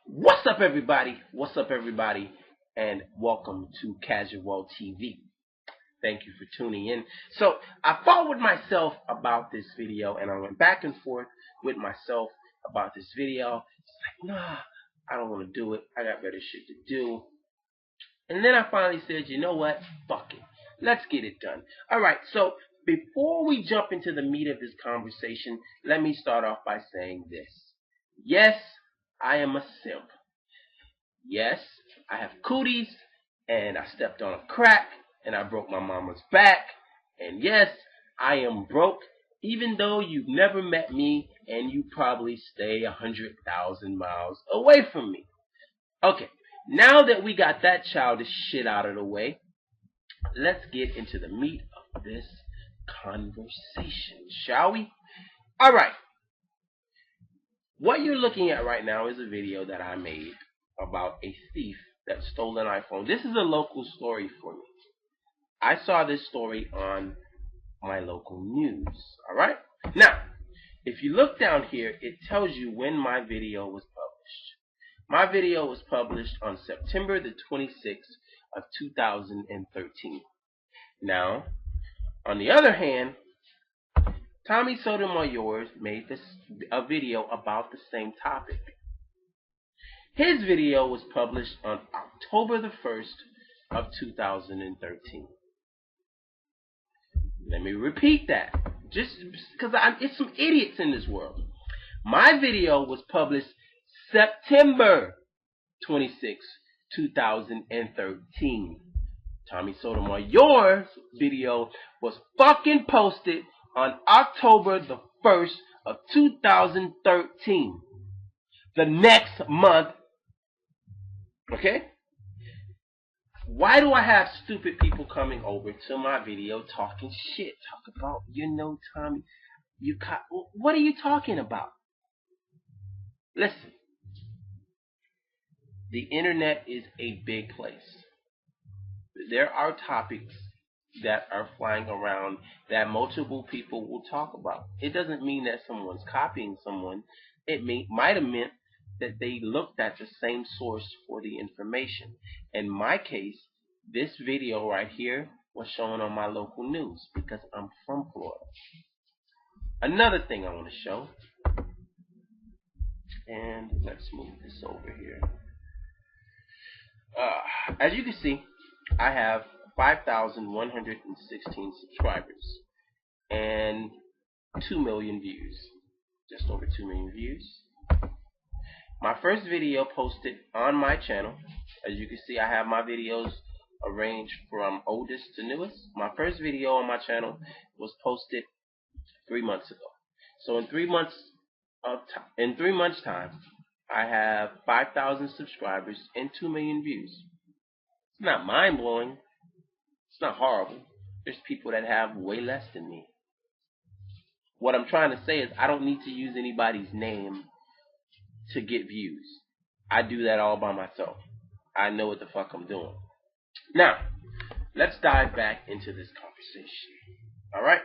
What's up, everybody? What's up, everybody? And welcome to Casual TV. Thank you for tuning in. So, I fought with myself about this video, and I went back and forth with myself about this video. It's like, nah, I don't want to do it. I got better shit to do. And then I finally said, you know what? Fuck it. Let's get it done. Alright, so before we jump into the meat of this conversation, let me start off by saying this. Yes, I am a simp. Yes, I have cooties, and I stepped on a crack, and I broke my mama's back. And yes, I am broke, even though you've never met me, and you probably stay 100,000 miles away from me. Okay, now that we got that childish shit out of the way, let's get into the meat of this conversation, shall we? Alright, what you're looking at right now is a video that I made about a thief that stole an iPhone. This is a local story for me. I saw this story on my local news. Alright? Now, if you look down here, it tells you when my video was published. My video was published on September the 26th of 2013. Now, on the other hand, Tommy Sotomayor made a video about the same topic. His video was published on October the 1st of 2013. Let me repeat that, just because it's some idiots in this world. My video was published September 26, 2013. Tommy Sotomayor's video was fucking posted on October the 1st of 2013. The next month. Okay? Why do I have stupid people coming over to my video talking shit? Talk about, Tommy, what are you talking about? Listen. The internet is a big place. There are topics that are flying around that multiple people will talk about. It doesn't mean that someone's copying someone. It might have meant that they looked at the same source for the information. In my case, this video right here was shown on my local news because I'm from Florida. Another thing I want to show, and let's move this over here. As you can see, I have 5,116 subscribers and 2 million views. Just over 2 million views. My first video posted on my channel. As you can see, I have my videos arranged from oldest to newest. My first video on my channel was posted 3 months ago. So in 3 months time, I have 5,000 subscribers and 2 million views. It's not mind-blowing. It's not horrible. There's people that have way less than me. What I'm trying to say is I don't need to use anybody's name to get views. I do that all by myself. I know what the fuck I'm doing. Now, let's dive back into this conversation. Alright?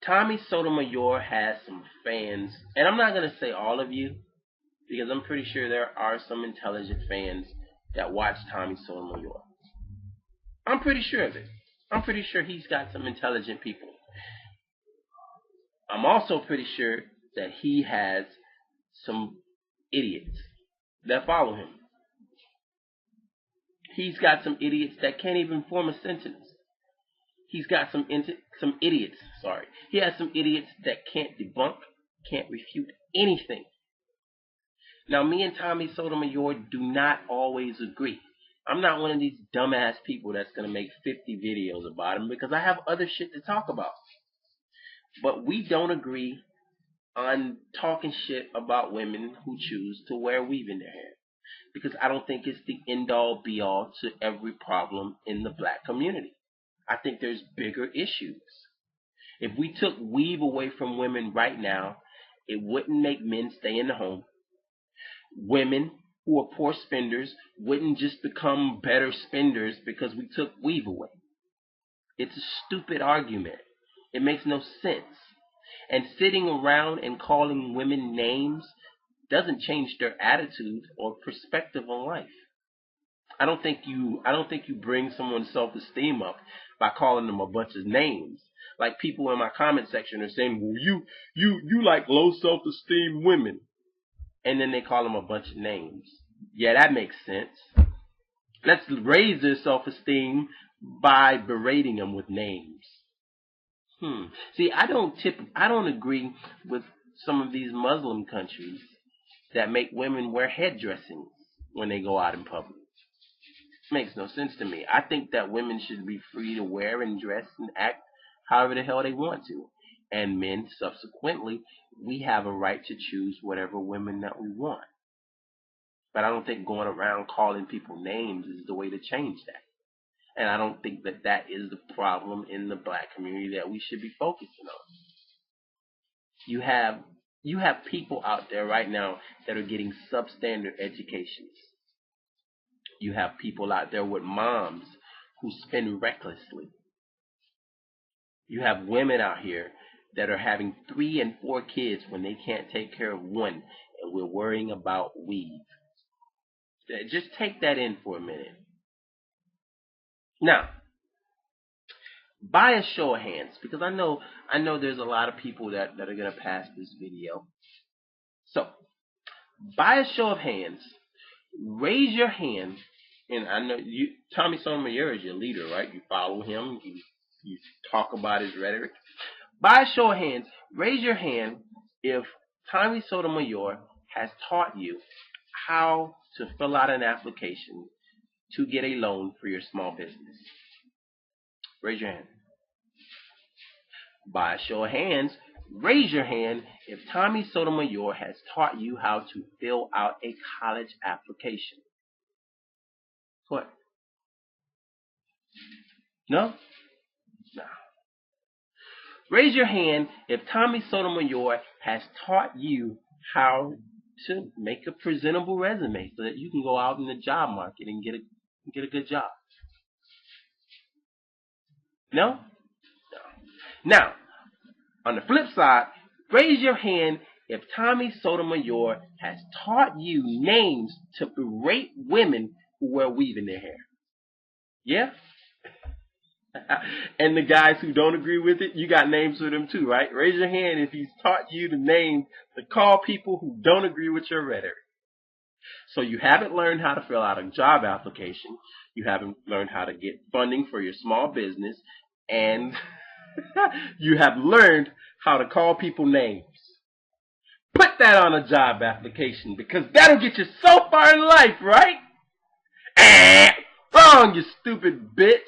Tommy Sotomayor has some fans, and I'm not going to say all of you, because I'm pretty sure there are some intelligent fans that watch Tommy Sotomayor. I'm pretty sure of it. I'm pretty sure he's got some intelligent people. I'm also pretty sure that he has some idiots that follow him. He's got some idiots that can't even form a sentence. He's got some idiots, sorry. He has some idiots that can't debunk, can't refute anything. Now, me and Tommy Sotomayor do not always agree. I'm not one of these dumbass people that's going to make 50 videos about him because I have other shit to talk about. But we don't agree on talking shit about women who choose to wear weave in their hair. Because I don't think it's the end-all be-all to every problem in the black community. I think there's bigger issues. If we took weave away from women right now, it wouldn't make men stay in the home. Women who are poor spenders wouldn't just become better spenders because we took weave away. It's a stupid argument. It makes no sense. And sitting around and calling women names doesn't change their attitude or perspective on life. I don't think you bring someone's self-esteem up by calling them a bunch of names. Like people in my comment section are saying, "Well, you like low self-esteem women," and then they call them a bunch of names. Yeah, that makes sense. Let's raise their self-esteem by berating them with names. See, I don't agree with some of these Muslim countries that make women wear headdressings when they go out in public. Makes no sense to me. I think that women should be free to wear and dress and act however the hell they want to. And men, subsequently, we have a right to choose whatever women that we want. But I don't think going around calling people names is the way to change that. And I don't think that that is the problem in the black community that we should be focusing on. You have people out there right now that are getting substandard educations. You have people out there with moms who spend recklessly. You have women out here that are having 3 and 4 kids when they can't take care of one, and we're worrying about weave. Just take that in for a minute. Now, by a show of hands, because I know there's a lot of people that are going to pass this video. So, by a show of hands, raise your hand, and I know Tommy Sotomayor is your leader, right? You follow him, you talk about his rhetoric. By a show of hands, raise your hand if Tommy Sotomayor has taught you how to fill out an application to get a loan for your small business. Raise your hand. By a show of hands, raise your hand if Tommy Sotomayor has taught you how to fill out a college application. What? No? No. Raise your hand if Tommy Sotomayor has taught you how to make a presentable resume so that you can go out in the job market and get a good job. No? No. Now, on the flip side, raise your hand if Tommy Sotomayor has taught you names to berate women who wear weave in their hair. Yeah? And the guys who don't agree with it, you got names for them too, right? Raise your hand if he's taught you the name to call people who don't agree with your rhetoric. So you haven't learned how to fill out a job application. You haven't learned how to get funding for your small business. And you have learned how to call people names. Put that on a job application because that'll get you so far in life, right? Wrong, you stupid bitch.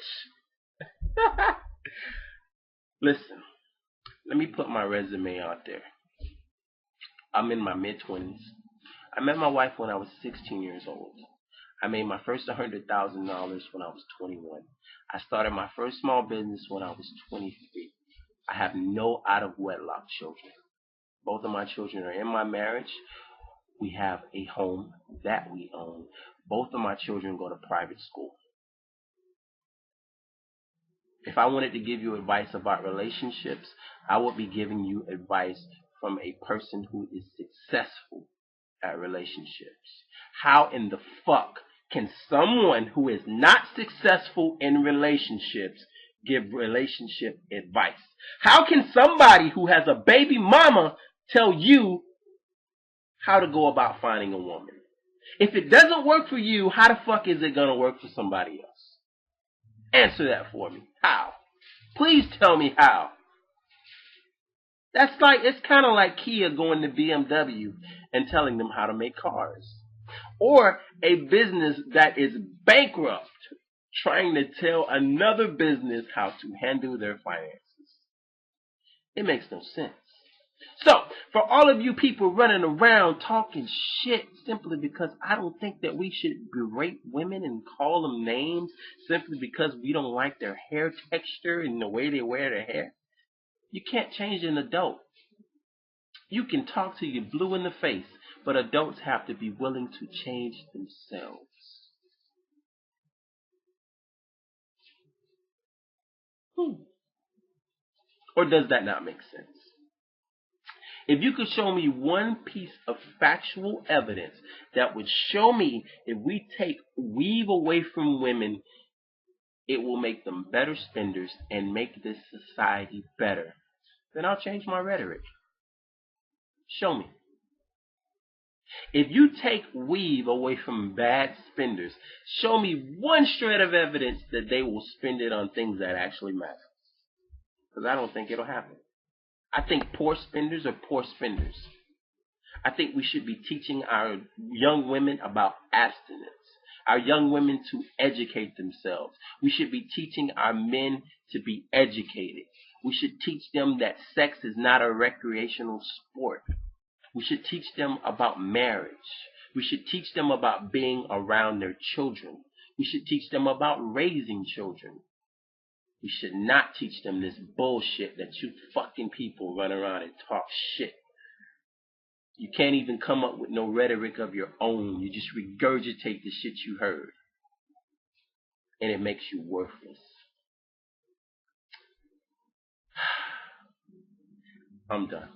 Listen, let me put my resume out there. I'm in my mid-20s. I met my wife when I was 16 years old. I made my first $100,000 when I was 21. I started my first small business when I was 23. I have no out-of-wedlock children. Both of my children are in my marriage. We have a home that we own. Both of my children go to private school. If I wanted to give you advice about relationships, I would be giving you advice from a person who is successful at relationships. How in the fuck can someone who is not successful in relationships give relationship advice? How can somebody who has a baby mama tell you how to go about finding a woman? If it doesn't work for you, how the fuck is it going to work for somebody else? Answer that for me. How? Please tell me how. It's kind of like Kia going to BMW and telling them how to make cars. Or a business that is bankrupt trying to tell another business how to handle their finances. It makes no sense. So, for all of you people running around talking shit simply because I don't think that we should berate women and call them names simply because we don't like their hair texture and the way they wear their hair, you can't change an adult. You can talk till you're blue in the face, but adults have to be willing to change themselves. Or does that not make sense? If you could show me one piece of factual evidence that would show me if we take weave away from women, it will make them better spenders and make this society better, then I'll change my rhetoric. Show me. If you take weave away from bad spenders, show me one shred of evidence that they will spend it on things that actually matter. Because I don't think it'll happen. I think poor spenders are poor spenders. I think we should be teaching our young women about abstinence, our young women to educate themselves. We should be teaching our men to be educated. We should teach them that sex is not a recreational sport. We should teach them about marriage. We should teach them about being around their children. We should teach them about raising children. We should not teach them this bullshit that you fucking people run around and talk shit. You can't even come up with no rhetoric of your own. You just regurgitate the shit you heard. And it makes you worthless. I'm done.